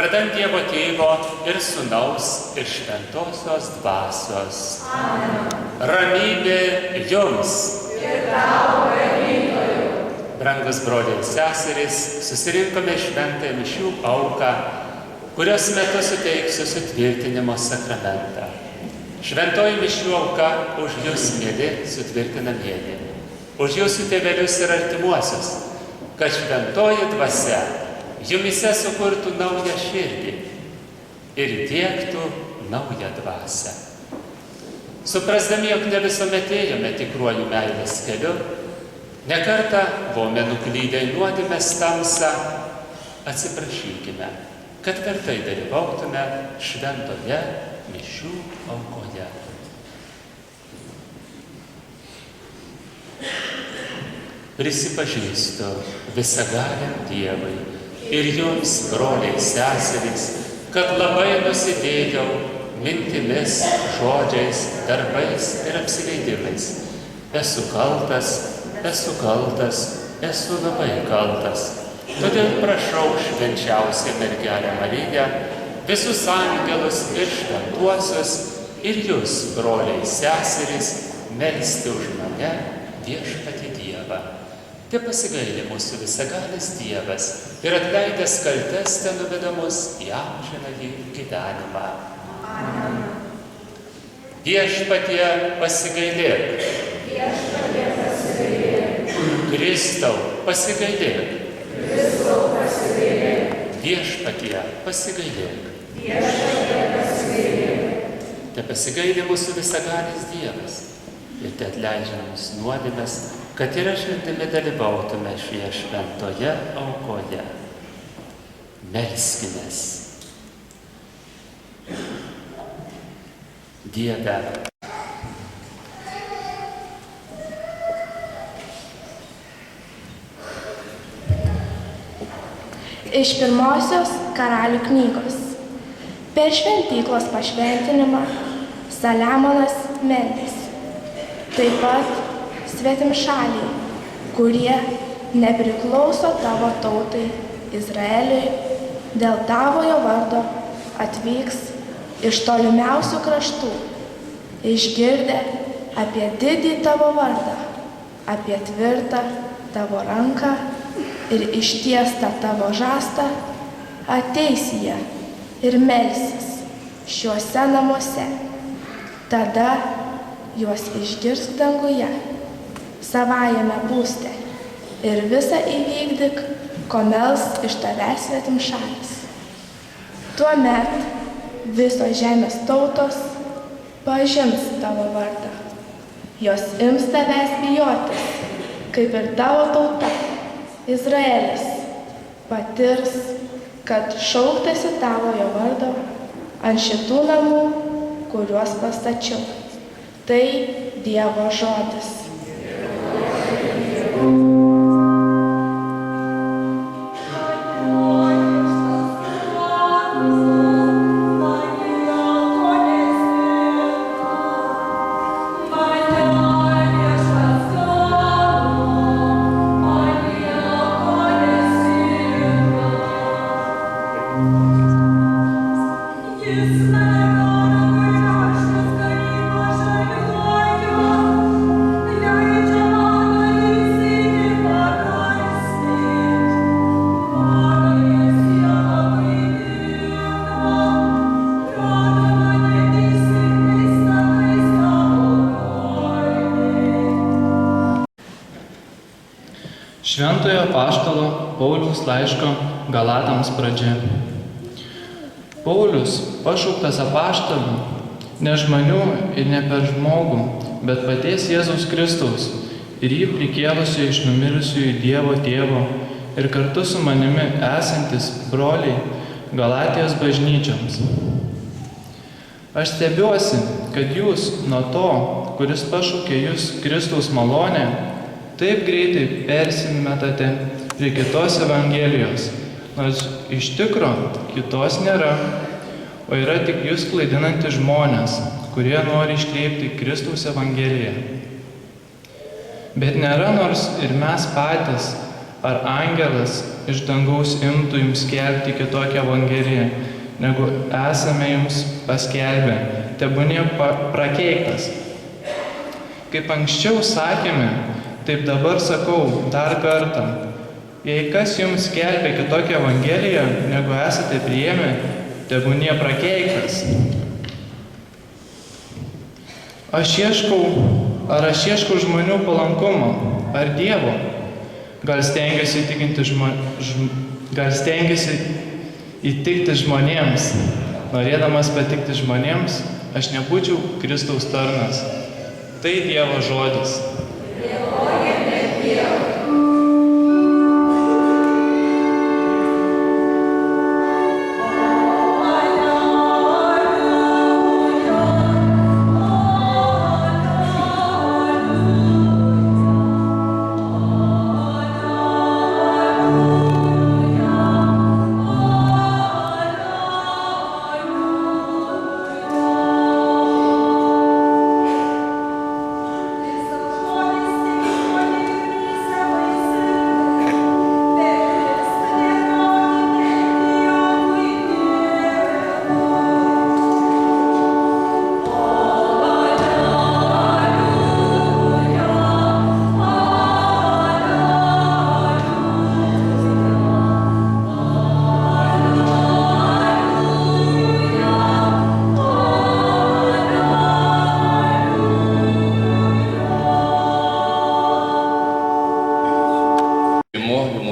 Vardan Dievo Tėvo ir Sūnaus ir Šventosios Dvasios. Amen. Ramybė jums. Ir tavo ganytojų. Brangus broliai ir seserys, susirinkome šventąją mišių auką, kurios metu suteiksiu sutvirtinimo sakramentą. Šventoji mišių auka už jūs, mieli sutvirtinamieji, už jūsų tėvelius ir artimuosius, kad šventoji dvasia jumise sukurtų naują širdį ir įdiegtų naują dvasią. Suprasdami, jog ne visuomet ėjome tikruoju meilės keliu, ne kartą buvome nuklydę į nuodėmės tamsą, atsiprašykime, kad vertai dalyvautume šventoje mišių aukoje. Prisipažįstu visagaliam Dievui ir jums, broliai, seserys, kad labai nusidėjau mintimis, žodžiais, darbais ir apsileidimais. Esu kaltas, esu labai kaltas. Todėl prašau švenčiausią mergelę Mariją, visus angelus ir šventuosius ir jūs, broliai, seserys, melsti už mane Viešpatį Dievą. Te pasigaili mūsų visagalis Dievas ir atleidęs kaltes te nuveda mus į amžinąjį gyvenimą. Amen. Viešpatie pasigailėk. Viešpatie pasigailėk. Kristau pasigailėk. Kristau pasigailėk. Viešpatie pasigailėk. Viešpatie pasigailėk. Te pasigaili mūsų visagalis Dievas ir te atleidžia mums nuodėmes, kad ir širdimi dalyvautume šioje šventoje aukoje. Melskimės. Dieve, iš pirmosios Karalių knygos. Per šventyklos pašventinimą Saliamonas meldėsi. Taip pat svetimšaliai, kurie nepriklauso tavo tautai Izraeliui, dėl tavojo vardo atvyks iš tolimiausių kraštų, išgirdę apie didį tavo vardą, apie tvirtą tavo ranką ir ištiestą tavo žastą, ateis jie ir melsis šiuose namuose. Tada juos išgirs danguje savajame būste ir visa įvykdyk, ko mels iš tavęs svetimšalis. Tuomet visos žemės tautos pažins tavo vardą. Jos ims tavęs bijotis, kaip ir tavo tauta, Izraelis, patirs, kad šauktasi tavojo vardo ant šitų namų, kuriuos pastačiau. Tai Dievo žodis. Šventojo apaštalo Pauliaus laiško Galatams pradžia. Paulius pašauktas apaštalu ne žmonių ir ne per žmogų, bet paties Jėzaus Kristaus ir jį prikėlusio iš numirusiųjų Dievo Tėvo ir kartu su manimi esantis broliai Galatijos bažnyčioms. Aš stebiuosi, kad jūs nuo to, kuris pašaukė jūs Kristaus malonę, taip greitai persimetate prie kitos evangelijos, nors iš tikro kitos nėra, o yra tik jūs klaidinantys žmonės, kurie nori iškreipti Kristaus evangeliją. Bet nėra nors ir mes patys, ar angelas iš dangaus imtų jums skelbti kitokią evangeliją, negu esame jums paskelbę, tebūnie prakeiktas. Kaip anksčiau sakėme, taip dabar sakau dar kartą, jei kas jums skelbia kitokią evangeliją, negu esate priėmę, tebūnie prakeiktas. Aš ieškau žmonių palankumo, ar Dievo? Gal stengiasi įtikti žmonėms. Norėdamas patikti žmonėms, aš nebūčiau Kristaus tarnas. Tai Dievo žodis.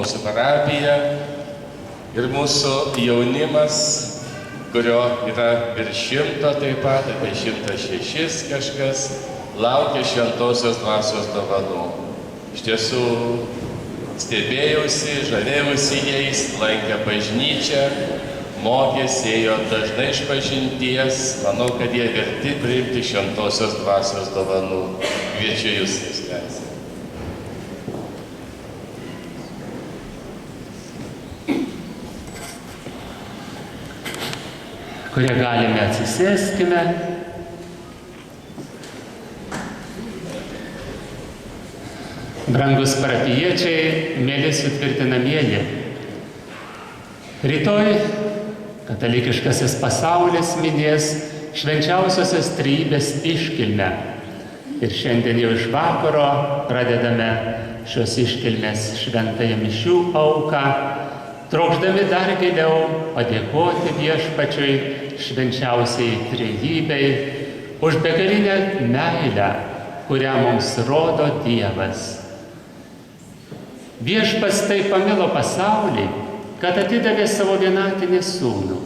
Mūsų parapija ir mūsų jaunimas, kurio yra virš 100 taip pat, apie 106 kažkas, laukia šventosios dvasios dovanų. Iš tiesų stebėjausi, žavėjausi jais, lankė bažnyčią, mokėsi, ėjo dažnai iš pažinties. Manau, kad jie verti priimti šventosios dvasios dovanų. Kviečiu jūs nuspręsti. Kurie galime atsisėskime. Brangus parapijiečiai, mėly sutvirtinamieji. Rytoj katalikiškasis pasaulis minės švenčiausiosios trejybės iškilmę. Ir šiandien jau iš vakaro pradedame šios iškilmės šventąją mišių auką, trokšdami dar giliau padėkoti Viešpačiui švenčiausiai trejybei už begalinę meilę, kurią mums rodo Dievas. Viešpats taip pamilo pasaulį, kad atidavė savo vienatinį sūnų,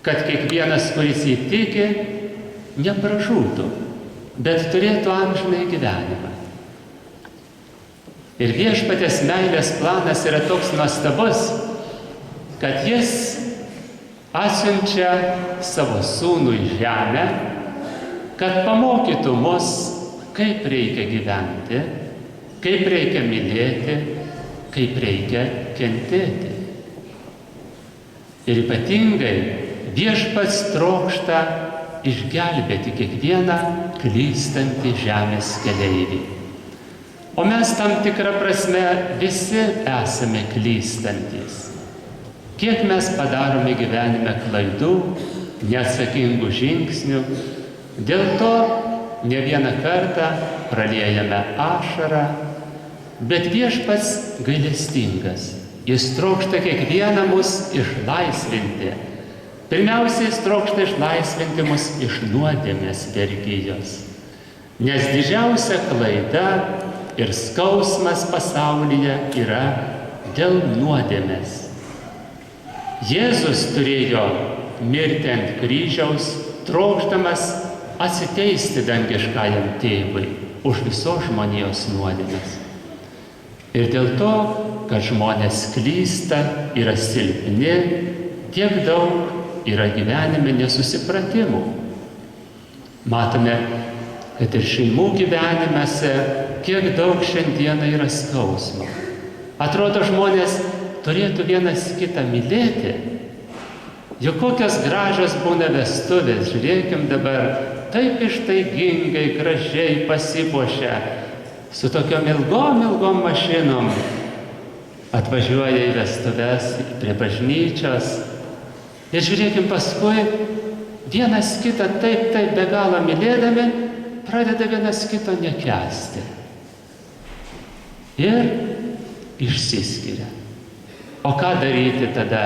kad kiekvienas, kuris jį tiki, nepražūtų, bet turėtų amžinąjį gyvenimą. Ir viešpaties meilės planas yra toks nuostabus, kad jis atsiunčia savo sūnų į žemę, kad pamokytų mus, kaip reikia gyventi, kaip reikia mylėti, kaip reikia kentėti. Ir ypatingai viešpats trokšta išgelbėti kiekvieną klystantį žemės keleivį. O mes tam tikrą prasme visi esame klystantys. Kiek mes padarome gyvenime klaidų, neatsakingų žingsnių, dėl to ne vieną kartą praliejame ašarą, bet viešpats gailestingas. Jis trokšta kiekvieną mus išlaisvinti. Pirmiausia, jis trokšta išlaisvinti mus iš nuodėmės vergijos. Nes didžiausia klaida ir skausmas pasaulyje yra dėl nuodėmės. Jėzus turėjo mirti ant kryžiaus, trokšdamas atsiteisti dangiškajam tėvui už visos žmonijos nuodėmes. Ir dėl to, kad žmonės klysta, yra silpni, tiek daug yra gyvenime nesusipratimų. Matome, kad ir šeimų gyvenimuose kiek daug šiandieną yra skausmo. Atrodo, žmonės turėtų vienas kitą mylėti. Juk kokios gražios būna vestuvės, žiūrėkim dabar, taip ištaigingai, gražiai pasipuošia, su tokiom ilgom mašinom atvažiuoja į vestuves prie bažnyčios. Ir žiūrėkim, paskui vienas kitą taip be galo mylėdami, pradeda vienas kito nekęsti. Ir išsiskiria. O ką daryti tada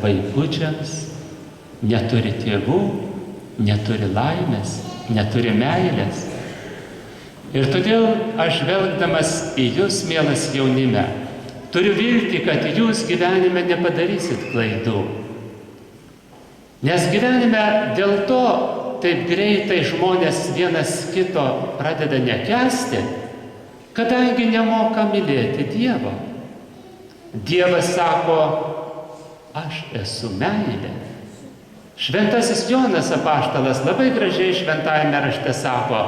vaikučiams? Neturi tėvų, neturi laimės, neturi meilės. Ir todėl aš žvelgdamas į jūs, mielas jaunime, turiu viltį, kad jūs gyvenime nepadarysit klaidų. Nes gyvenime dėl to taip greitai žmonės vienas kito pradeda nekęsti, kadangi nemoka mylėti Dievo. Dievas sako, aš esu meilė. Šventasis Jonas apaštalas labai gražiai šventajame rašte sako,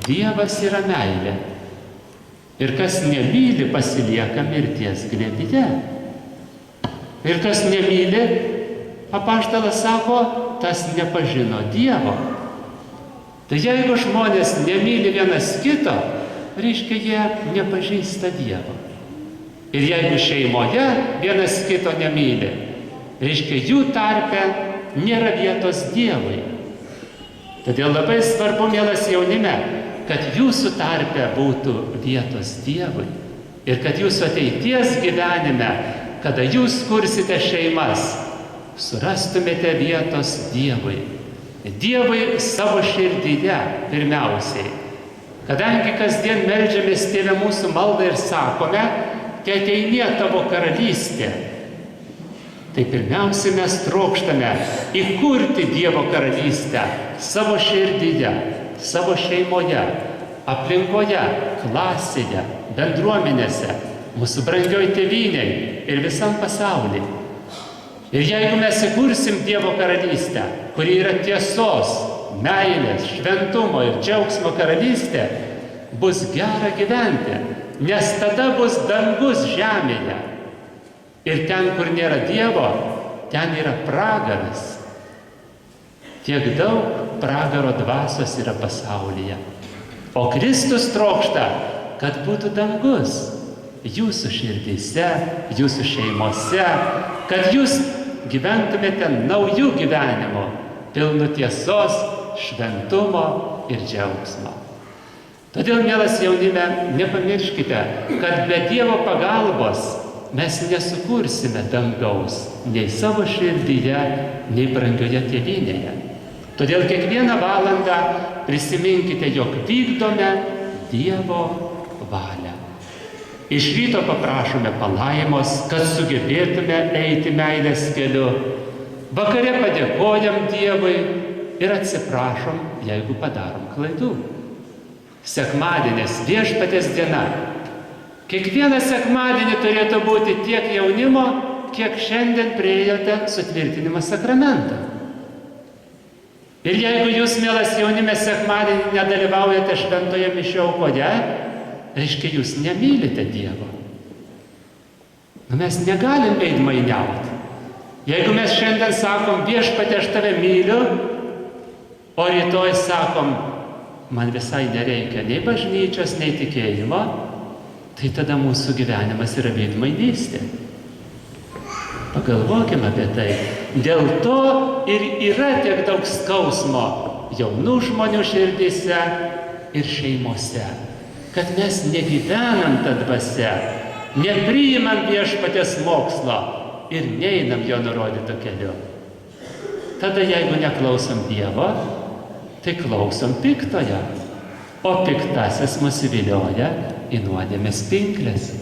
Dievas yra meilė. Ir kas nemyli, pasilieka mirties glėbyje. Ir kas nemyli, apaštalas sako, tas nepažino Dievo. Tai jeigu žmonės nemyli vienas kito, reiškia, jie nepažįsta Dievo. Ir jeigu šeimoje vienas kito nemyli, reiškia, jų tarpe nėra vietos Dievui. Todėl labai svarbu, mielas jaunime, kad jūsų tarpe būtų vietos Dievui. Ir kad jūsų ateities gyvenime, kada jūs kursite šeimas, surastumėte vietos Dievui. Dievui savo širdyje pirmiausiai. Kadangi kasdien meldžiamės Tėve mūsų maldą ir sakome, te ateinie tavo karalystė. Tai pirmiausia mes trokštame įkurti Dievo karalystę savo širdyje, savo šeimoje, aplinkoje, klasėje, bendruomenėse, mūsų brangioj tėvynėj ir visam pasauliui. Ir jeigu mes įkursim Dievo karalystę, kuri yra tiesos, meilės, šventumo ir džiaugsmo karalystė, bus gera gyventi, nes tada bus dangus žemėje. Ir ten, kur nėra Dievo, ten yra pragaras. Tiek daug pragaro dvasios yra pasaulyje. O Kristus trokšta, kad būtų dangus jūsų širdyse, jūsų šeimose, kad jūs gyventumėte naujų gyvenimų, pilnu tiesos, šventumo ir džiaugsmo. Todėl, mielas jaunime, nepamirškite, kad be Dievo pagalbos mes nesukursime dangaus nei savo širdyje, nei brangioje tėvynėje. Todėl kiekvieną valandą prisiminkite, jog vykdome Dievo valią. Iš ryto paprašome palaimos, kad sugebėtume eiti meilės keliu. Vakare padėkojam Dievui ir atsiprašom, jeigu padarom klaidų. Sekmadienis viešpaties diena. Kiekvieną sekmadienį turėtų būti tiek jaunimo, kiek šiandien priėjote sutvirtinimo sakramentą. Ir jeigu jūs, mielas jaunime, sekmadienį nedalyvaujate šventoje mišių aukoje, reiškia, jūs nemylite Dievo. Mes negalim veidmainiauti. Jeigu mes šiandien sakom, viešpatie, aš tave myliu, o rytoj sakom, man visai nereikia nei bažnyčios, nei tikėjimo, tai tada mūsų gyvenimas yra veidmainystė. Pagalvokime apie tai. Dėl to ir yra tiek daug skausmo jaunų žmonių širdyse ir šeimose, kad mes negyvenam tą dvasią, nepriimam viešpaties mokslo ir neinam jo nurodyto keliu. Tada jeigu neklausom Dievo, tai klausom piktojo, o piktasis mus įvilioja į nuodėmės pinkles.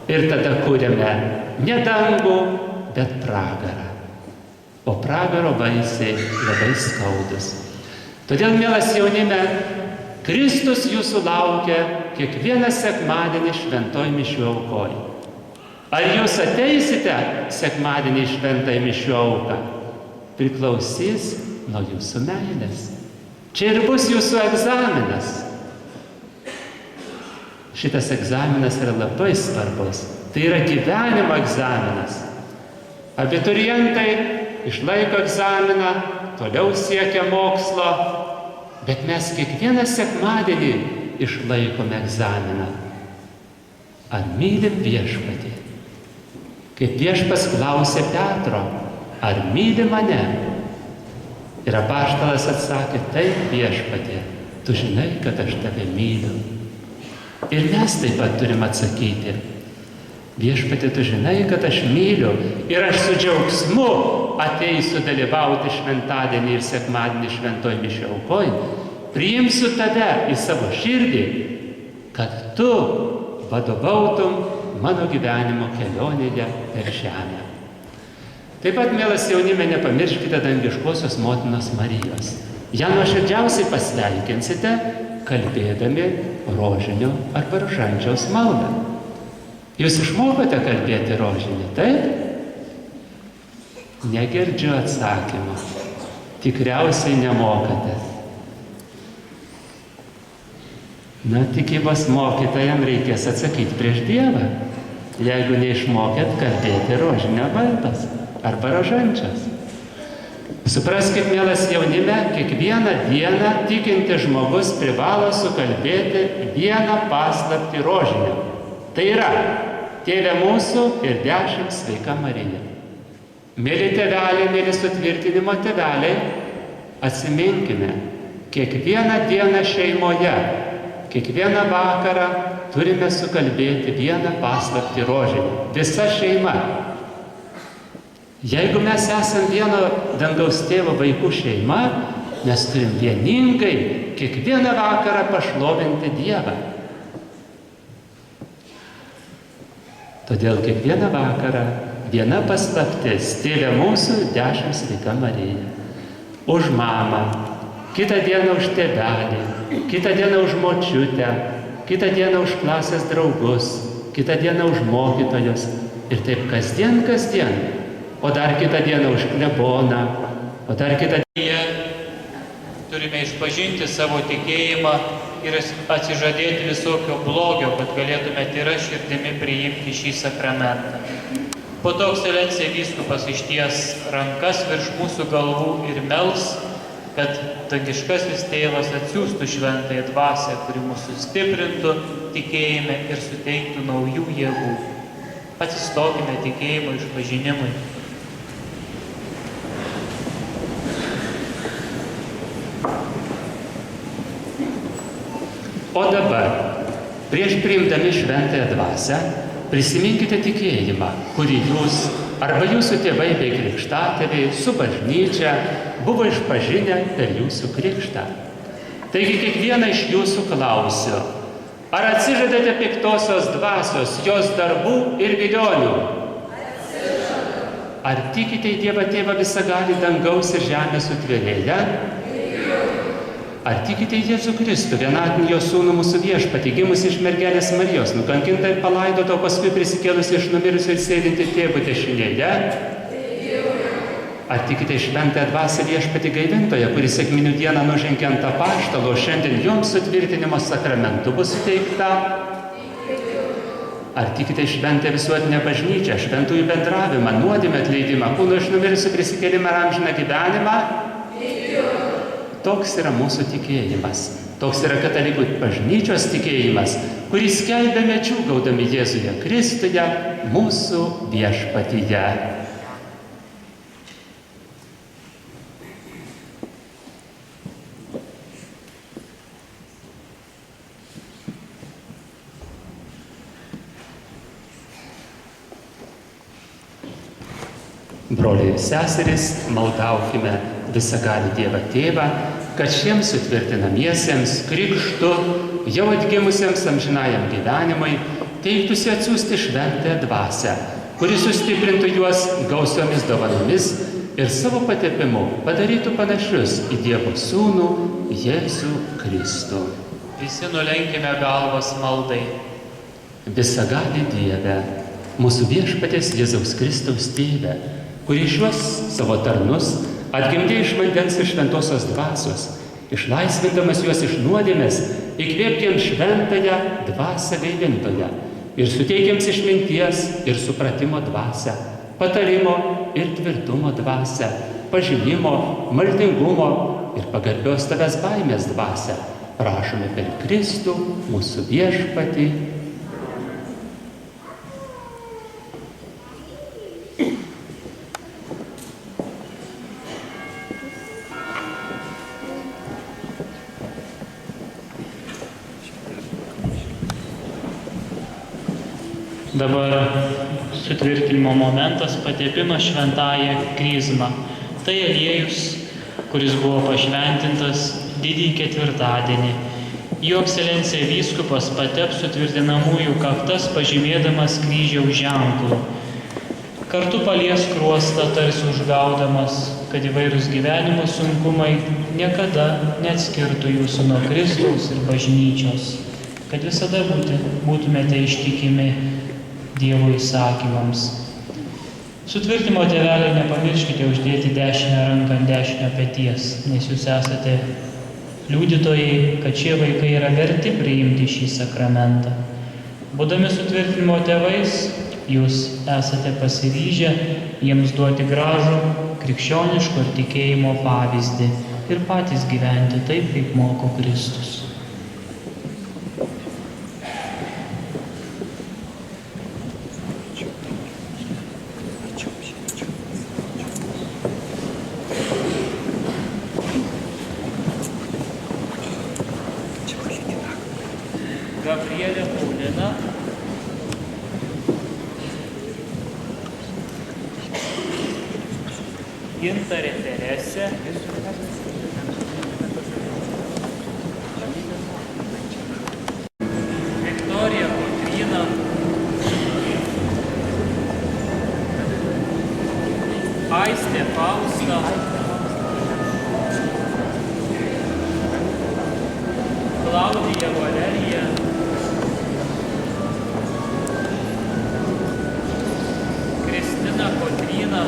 Ir tada kūrėme ne dangų, bet pragarą. O pragaro vaisiai labai skaudus. Todėl, mielas jaunime, Kristus jūsų laukia kiekvieną sekmadienį šventoj mišių aukoj. Ar jūs ateisite sekmadienį šventai mišių auką? Priklausys nuo jūsų meilės. Čia ir bus jūsų egzaminas. Šitas egzaminas yra labai svarbus. Tai yra gyvenimo egzaminas. Abiturientai išlaiko egzaminą, toliau siekia mokslo, bet mes kiekvieną sekmadienį išlaikome egzaminą. Ar mylim viešpatį? Kaip viešpas klausė Petro, ar myli mane? Ir apaštalas atsakė, taip viešpatie, tu žinai, kad aš tave myliu. Ir mes taip pat turim atsakyti, viešpatie, tu žinai, kad aš myliu ir aš su džiaugsmu ateisiu dalyvauti šventadienį ir sekmadienį šventoj mišių aukoj, priimsiu tave į savo širdį, kad tu vadovautum mano gyvenimo kelionėje per žemę. Taip pat, mielas jaunime, nepamirškite dangiškosios motinos Marijos. Ją nuoširdžiausiai pasveikinsite, kalbėdami rožinio arba rožančiaus maldą. Jūs išmokote kalbėti rožinį, taip? Negirdžiu atsakymą. Tikriausiai nemokate. Na, tikybos mokytojams reikės atsakyti prieš Dievą, jeigu neišmokėt kalbėti rožinio maldas arba rožančios. Supraskit, mielas jaunime, kiekvieną dieną tikintis žmogus privalo sukalbėti vieną paslaptį rožinio. Tai yra, Tėve mūsų ir 10 Sveika Marija. Mėly tėveliai, mėly sutvirtinimo tėveliai, atsiminkime, kiekvieną dieną šeimoje, kiekvieną vakarą turime sukalbėti vieną paslaptį rožinį. Visa šeima. Jeigu mes esam vieno dangaus tėvo vaikų šeima, mes turim vieningai kiekvieną vakarą pašlovinti Dievą. Todėl kiekvieną vakarą viena paslaptis, Tėve mūsų 10 Sveika Marija. Už mamą, kitą dieną už tėvelį, kitą dieną už močiutę, kitą dieną už klasės draugus, kitą dieną už mokytojus. Ir taip kasdien. O dar kitą dieną už kleboną, o dar kitą dieną. Turime išpažinti savo tikėjimą ir atsižadėti visokio blogio, kad galėtume tyra širdimi priimti šį sakramentą. Po to, ekscelencija, vyskupas išties rankas virš mūsų galvų ir mels, kad dangiškasis tėvas atsiųstų šventąją dvasią, kuri mūsų stiprintų tikėjime ir suteiktų naujų jėgų. Atsistokime tikėjimo išpažinimui. O dabar, prieš priimdami šventąją dvasią, prisiminkite tikėjimą, kurį jūs arba jūsų tėvai bei krikštatėviai su bažnyčia buvo išpažinę per jūsų krikštą. Taigi kiekvieną iš jūsų klausiu, Ar atsižadate piktosios dvasios, jos darbų ir vilionių? Ar tikite į Dievą Tėvą visagalį dangaus ir žemės sutvėrėją? Ar tikite į Jėzų Kristų, vienatinį jo sūnų mūsų viešpatį, gimusį iš mergelės Marijos, nukankintą ir palaidotą, o paskui prisikėlusį iš numirusių ir sėdintį Tėvo dešinėje? Ar tikite į šventąją dvasią viešpatį gaivintoją, kuris sekminių dieną nužengė ant apaštalo, šiandien jums sutvirtinimo sakramentu bus suteikta? Ar tikite į šventąją visuotinę bažnyčią, šventųjų bendravimą, nuodėmę atleidimą, kūno iš numirusių prisikėlimą ir amžiną gyvenimą? Toks yra mūsų tikėjimas. Toks yra katalikų bažnyčios tikėjimas, kurį skelbėme džiūgaudami Jėzuje Kristuje, mūsų viešpatyje. Broliai ir seserys, maldaukime visagalį Dievą Tėvą, kad šiems sutvirtinamiesiems krikštu jau atgimusiems amžinajam gyvenimui teiktųsi atsiųsti šventąją dvasią, kuri sustiprintų juos gausiomis dovanomis ir savo patepimu padarytų panašius į Dievo Sūnų Jėzų Kristų. Visi nulenkime galvas maldai. Visagalį Dieve, mūsų viešpaties Jėzaus Kristaus Tėve, kuri šiuos savo tarnus atgimdė iš vandens ir šventosios dvasios, išlaisvindamas juos iš nuodėmės, įkvėpk jiems šventąją dvasią gaivintoją ir suteik jiems išminties ir supratimo dvasią, patarimo ir tvirtumo dvasią, pažinimo, maldingumo ir pagarbios tavęs baimės dvasią. Prašome per Kristų, mūsų viešpatį. Dabar sutvirtinimo momentas, patepimas šventąją krizmą. Tai aliejus, kuris buvo pašventintas didįjį ketvirtadienį. Jo ekscelencija vyskupas pateps sutvirtinamųjų kaktas, pažymėdamas kryžiaus ženklu. Kartu palies skruostą, tarsi užgaudamas, kad įvairūs gyvenimo sunkumai niekada neatskirtų jūsų nuo Kristaus ir bažnyčios, kad visada būtumėte ištikimi Dievo įsakymams. Sutvirtimo tėveliai, nepamirškite uždėti dešinę ranką ant dešinio peties, nes jūs esate liudytojai, kad šie vaikai yra verti priimti šį sakramentą. Būdami sutvirtinimo tėvais, jūs esate pasiryžę jiems duoti gražų krikščioniško ir tikėjimo pavyzdį ir patys gyventi taip, kaip moko Kristus. Gabrielė Paulina, Gintarė Teresė, Viktorija Kotryna, Aistė Fausta, Klaudija Valerija, Kristina Kotryna,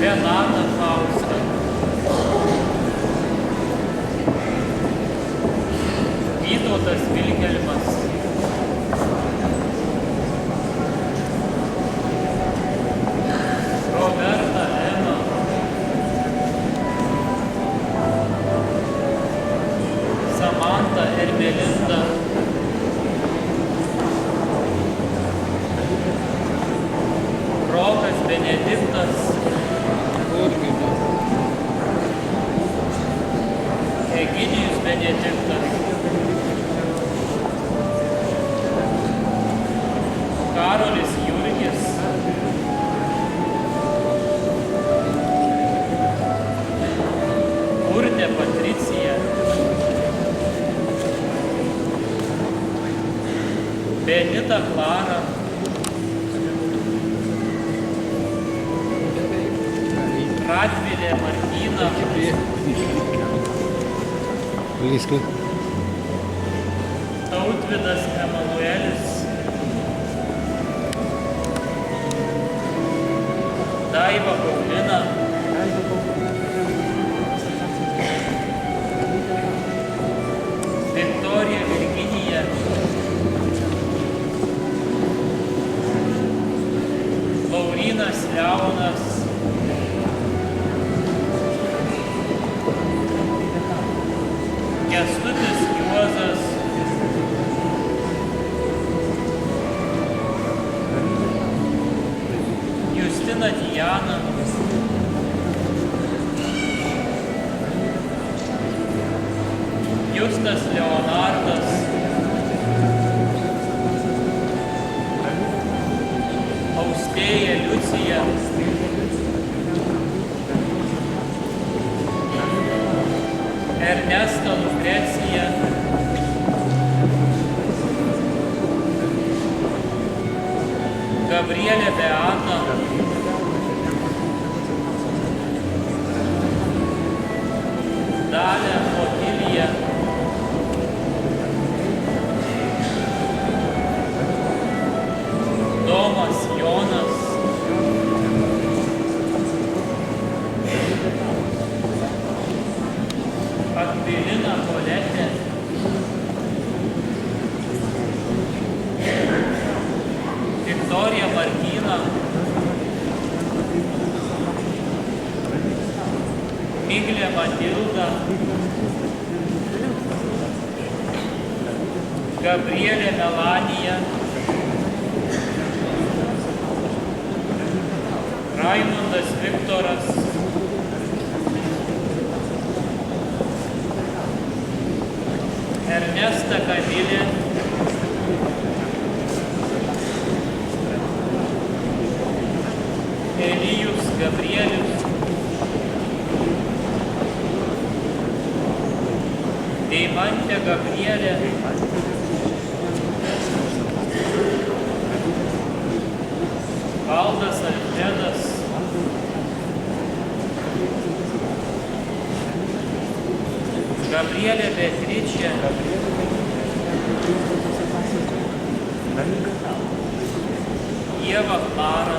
Renata Fausta, Vytautas Vilhelmas, Roberta Ema, Samanta Ermelinda, Rokas Benediktas, Egidijus Benediktas, Karolis Jurgis, Urtė Patricija, Benita Klara, Radvilė Martyna, Tautvydas Emanuelis, Daiva Paulina, Viktorija Virginija, Laurynas Leonas, Kęstutis Juozas, Justina Diana, Justas Leonardas, Austėja Liucija, Ernesta Lukrecija, Gabrielė Beata, Dalia Otilija, Domas Jonas, Akvilina Koletė, Viktorija Martyna, Miglė Matilda, Gabrielė Melanija, Raimundas Viktoras, Ernesta Kamilė, Elijus Gabrielius, Deimantė Gabrielė, Valdas Alfredas, Gabrielė Beatričė, Ieva Klara,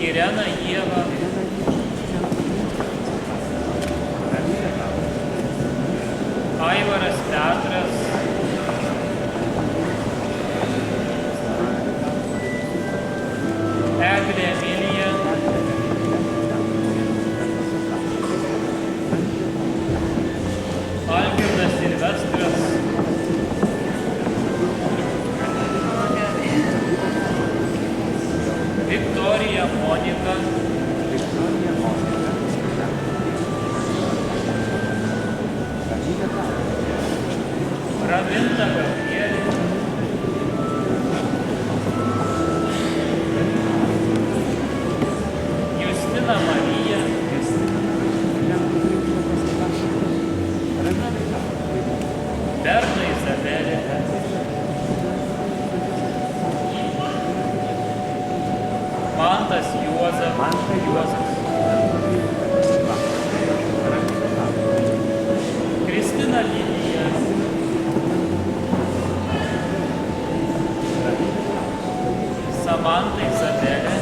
Irena Ieva, Aivaras Petras, Eglė Emilija, Algirdas Silvestras, Viktorija Monika, Raminta Gabrielė, Justina Marija, Berta Izabelė, Mantas Juozas, Kristina Lilija, Samanta Izabelė,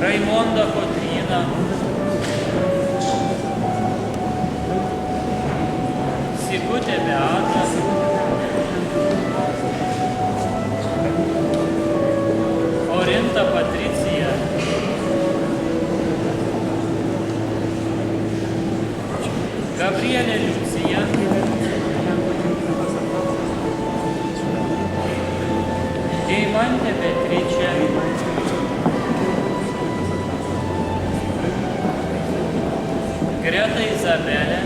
Raimonda Kotryna, Sigutė Beata, Orinta Patricija, Gabrielė Liucija, Deimantė Beatričė, Greta Izabelė,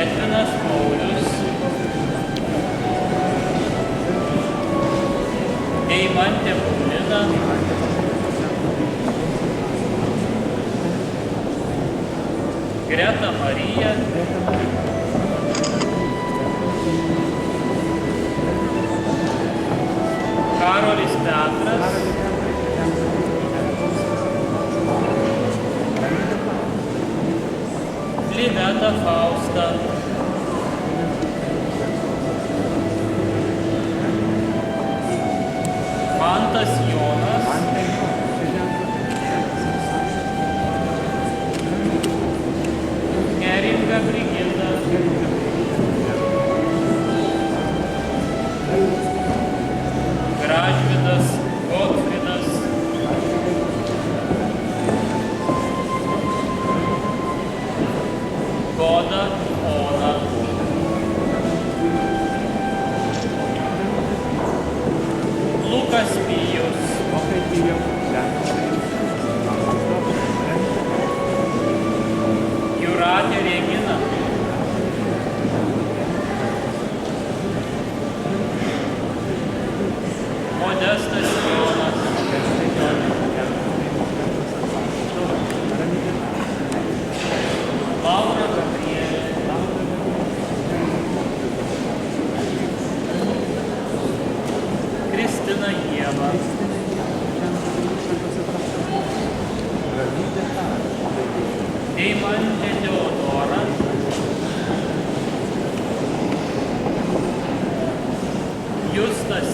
Edvinas Mokas.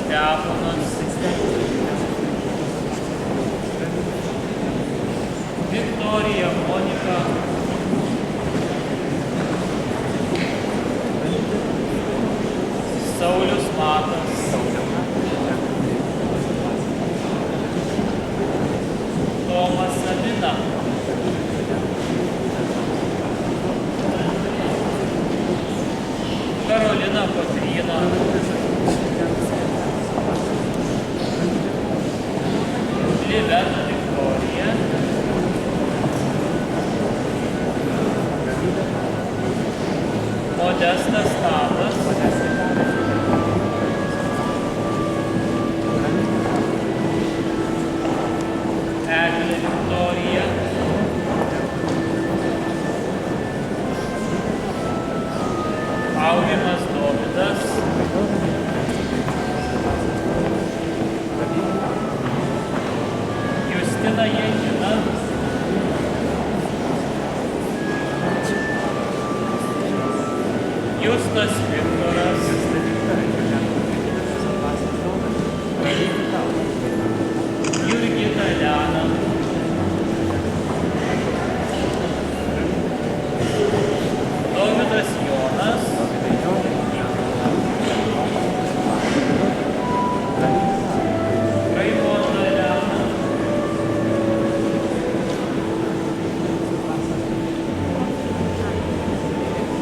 Steponas, Viktorija Monika, Saulius Matas, Tomas Sabina, Karolina Kotryna, Liveta Viktorija, Modestas Tadas, Eglė Viktorija, Aurimas Dovydas, Justina Janina, Justas Viktoras, Jurgita Elena, Dovydas Jonas, Raimonda Elena,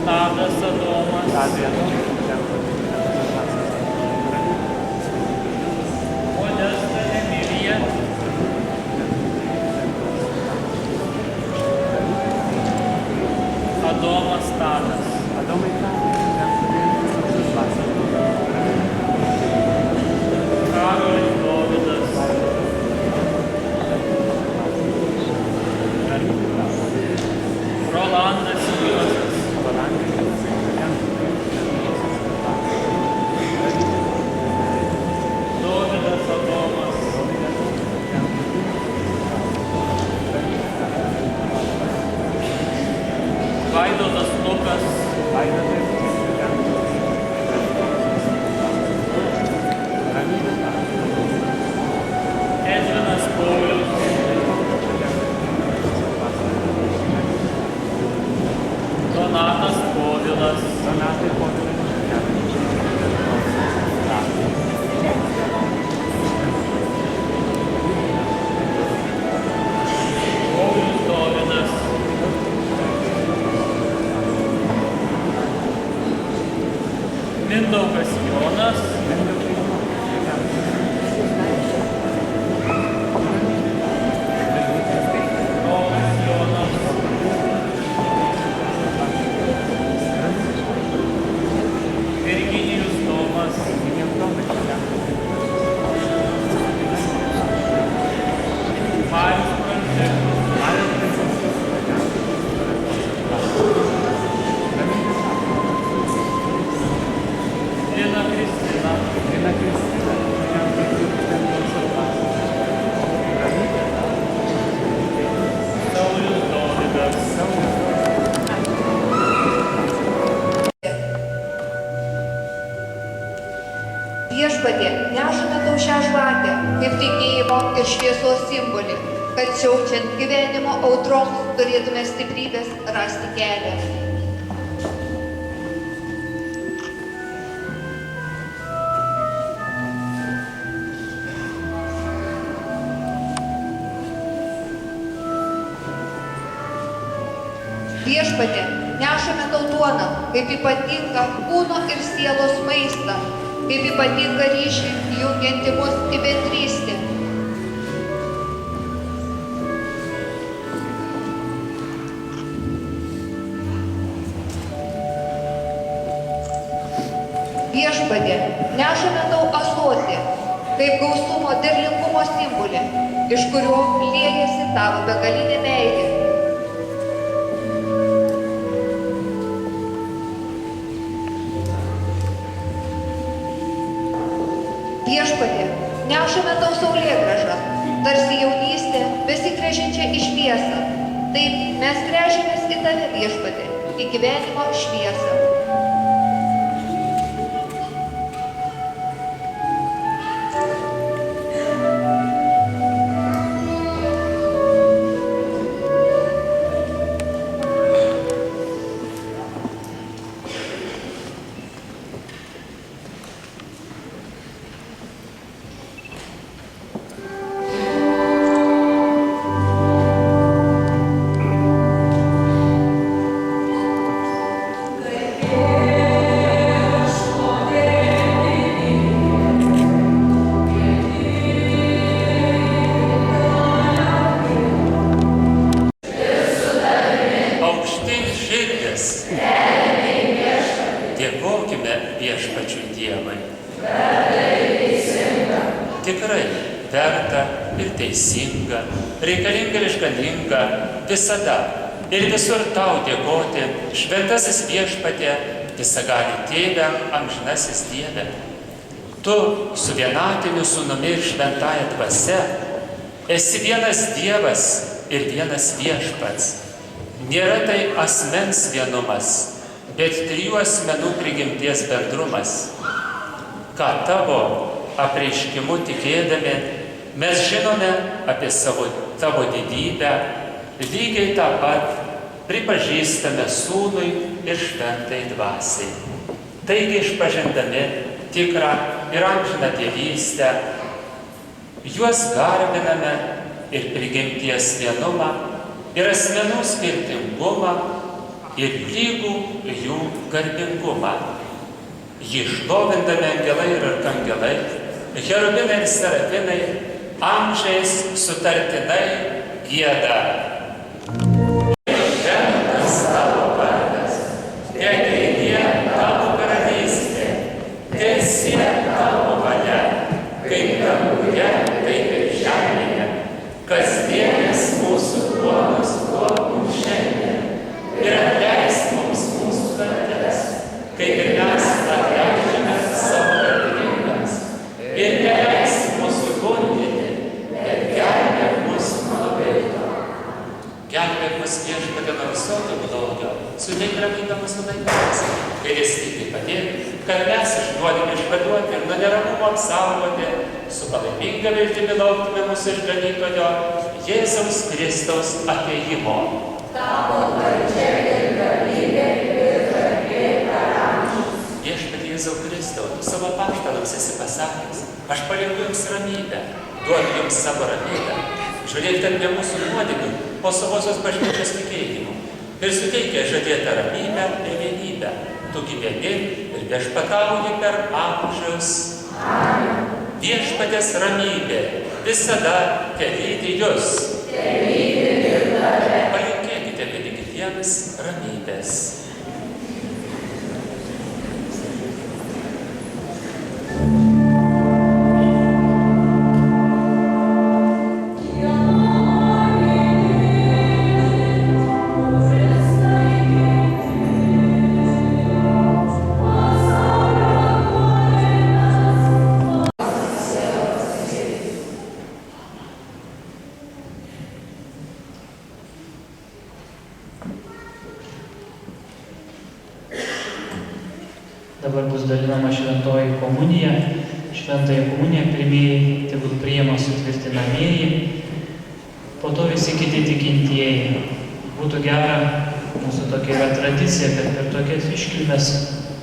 Tadas Adomas, Modesta Emilija, Adomas Tadas, Karolis Dovydas, Rolandas Juozas, Dovydas Adomas, Vaidotas Lukas, Edvinas Paulius, Donatas Povilas, Paulius Dovydas, Mindaugas Jonas, Rolas Jonas, Virginijus Tomas, Marius Pranciškus, Lina Kristina, Saulius Dovydas, Viešpatie, nešame tau šią žvakę, kaip tikėjimo ir šviesos simbolį, kad siaučiant gyvenimo audroms turėtume stiprybės rasti kelią. Viešpatie, nešame tau duoną, kaip ypatingą kūno ir sielos maistą, kaip ypatingą ryšį jungianti mus į bendrystę. Viešpatie, nešame tau ąsotį, kaip gausumo derlingumo simbolį, iš kurio liejasi tavo begalinė meilė. Viešpatie, nešame tau saulėgrąžą, tarsi jaunystė besigręžiančia į šviesą. Taip mes gręžiamės į tave, Viešpatie, į gyvenimo šviesą. dėkokime Viešpačiui Dievui. Tikrai verta ir teisinga, reikalinga ir išganinga visada ir visur tau dėkoti, šventasis Viešpatie, visagali Tėve, amžinasis Dieve. Tu su vienatiniu Sūnumi ir šventąja dvasia esi vienas Dievas ir vienas Viešpats. Nėra tai asmens vienumas, bet trijų asmenų prigimties bendrumas. Ką tavo apreiškimu tikėdami mes žinome apie tavo didybę, lygiai tą pat pripažįstame Sūnui ir šventai dvasiai. Taigi išpažindami tikrą ir amžiną tėvystę, juos garbiname ir prigimties vienumą, ir asmenų skirtingumą, ir lygų jų garbingumą. Jį šlovindami angelai ir arkangelai, cherubinai ir serafimai, amžiais sutartinai gieda. Šventas tavo vardas, teateinie tavo karalystė, teesie tavo valia, kaip danguje, taip ir žemėje. Kasdienės mūsų duonos duok mums šiandien ir atleisk mums mūsų kaltes, kaip ir mes atleidžiame savo kaltininkams. Ir neleisk mūsų gundyti, bet gelbėk mus nuo pikto. Gelbėk mus Viešpatie nuo visokio blogio, suteik ramybę mūsų laikams, ir įstikiai padėk, kad mes iš nuodėmių išvaduoti ir nuo neramumo apsaugoti, su palaiminga viltimi lauktume mūsų išganytojo Jėzaus Kristaus atėjimo. Tavo valdžia ir galybė ir garbė per amžius. Viešpatie Jėzau Kristau, tu savo apaštalams esi pasakęs, aš palieku jums ramybę, duodu jums savo ramybę. Žiūrėkite apie mūsų nuodėmių po savosios bažnyčios tikėjimų ir suteikia žadėtą ramybę ir vienybę. Tu gyveni ir viešpatauji per amžius. Amen. Viešpaties ramybė visada telydi jus. Telydi ir tave. Palinkėkite vieni kitiems ramybės. Dabar bus dalinama šventoji komunija. Šventąją komuniją pirmieji tegul priima sutvirtinamieji, po to visi kiti tikintieji. Būtų gera, mūsų tokia yra tradicija, kad per tokias iškilmes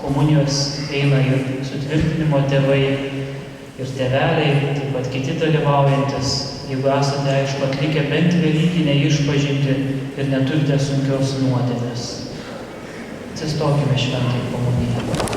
komunijos eina ir sutvirtinimo tėvai, ir tėveliai, taip pat kiti dalyvaujantis. Jeigu esate, aišku, atlikę bent velykinę išpažintį ir neturite sunkios nuodėmės. Atsistokime šventai komunijai.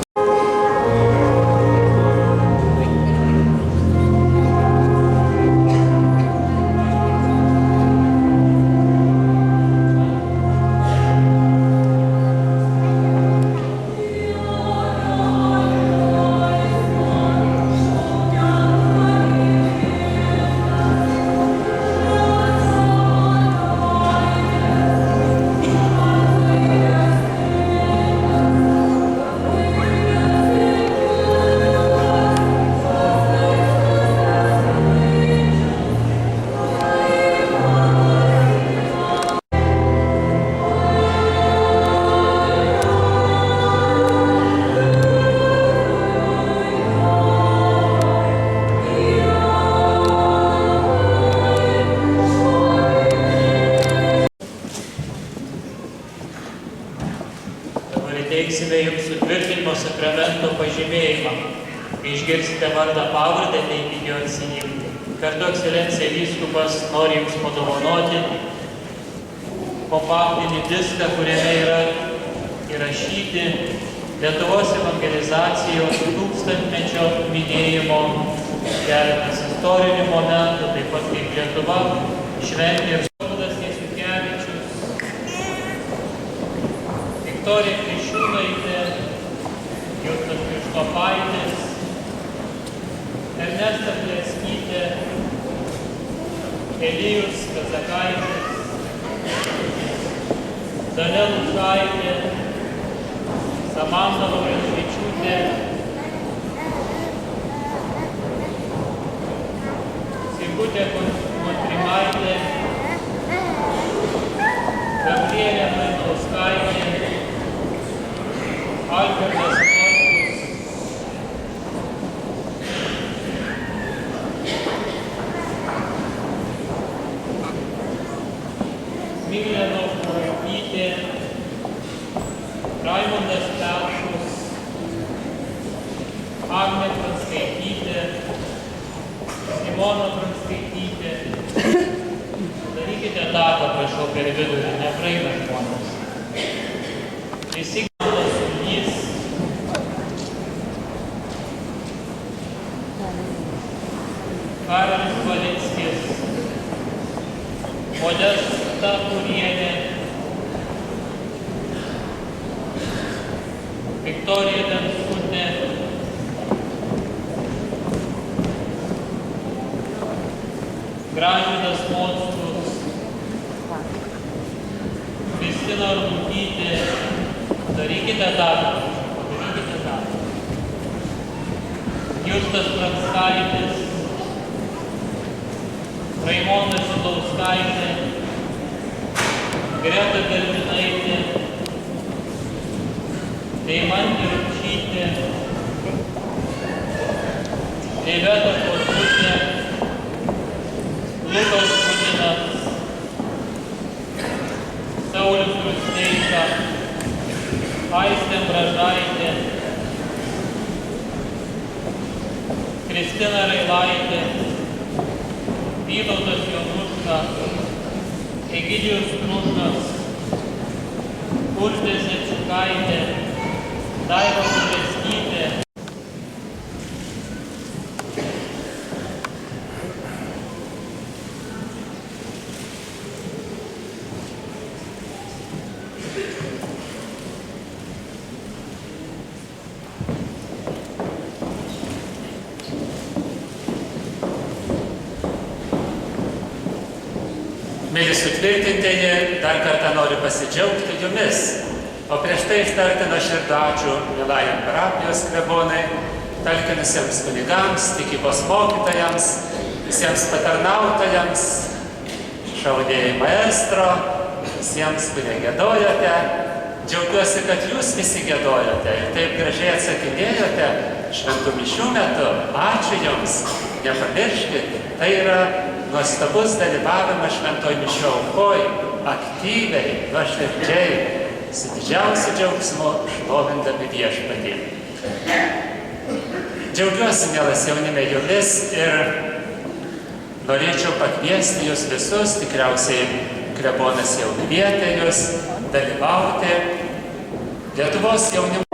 Teiksime jums sutvirtinimo sakramento pažymėjimą. Kai išgirsite vardą pavardę, teikite jo atsiimti. Kartu ekscelencija vyskupas nori jums padovanoti kompaktinį diską, kuriame yra įrašyti Lietuvos evangelizacijos 1000-mečio minėjimo keletas istorinių momentų, taip pat kaip Lietuva šventė ir Saudas Jasiukevičius, Viktorija Kriščiūnaitė, Papaitis, Ernesta Pleskytė, Elijus Kazakaitis, Dalia Lušaitė, Samanta Laurinčiūtė, Sigutė Kontrimaitė, Gabrielė Malinauskaitė, Algirdas Morkus, Miglė Kuraitytė, Raimondas Pelšus, Agnė Pranskaitytė, Simona Pranskaitytė. Darykite datą, prašau, per vidurį, nepraeina žmonės. Visi Galas Sulys, Karolis Valickis, Modesta Kurienė, Viktorija Denskutė, Gražvydas Mockus, Kristina Arbutytė. Darykite datą. Justas Pranskaitis, Raimonda Šidlauskaitė, Greta Germinaitė, Deimantė Rupšytė, Eiveta Korkutė, Lukas Putinas, Saulius Rusteika, Aistė Bražaitė, Kristina Railaitė, Vytautas Jonuška, Egidijus Krušas, Urtė Zečiukaitė, Daiva Kuleskytė. Mėly sutvirtintieji, dar kartą noriu pasidžiaugti jumis, o prieš tai ištarti nuoširdų ačiū mielajam parapijos klebonai, talkinusiems kunigams, tikybos mokytojams, visiems patarnautojams, šaudėjai maestro, visiems, kurie giedojote. Džiaugiuosi, kad jūs visi giedojote ir taip gražiai atsakinėjote šventų mišių metu. Ačiū jums, nepamirškit, tai yra nuostabus dalyvavimas šventoj mišių aukoj, aktyviai, nuoširdžiai, su didžiausiu džiaugsmu šlovindami Viešpatį. Džiaugiuosi, mielas jaunime, jumis ir norėčiau pakviesti jūs visus, tikriausiai klebonas jau kvietė jūs dalyvauti Lietuvos jaunimo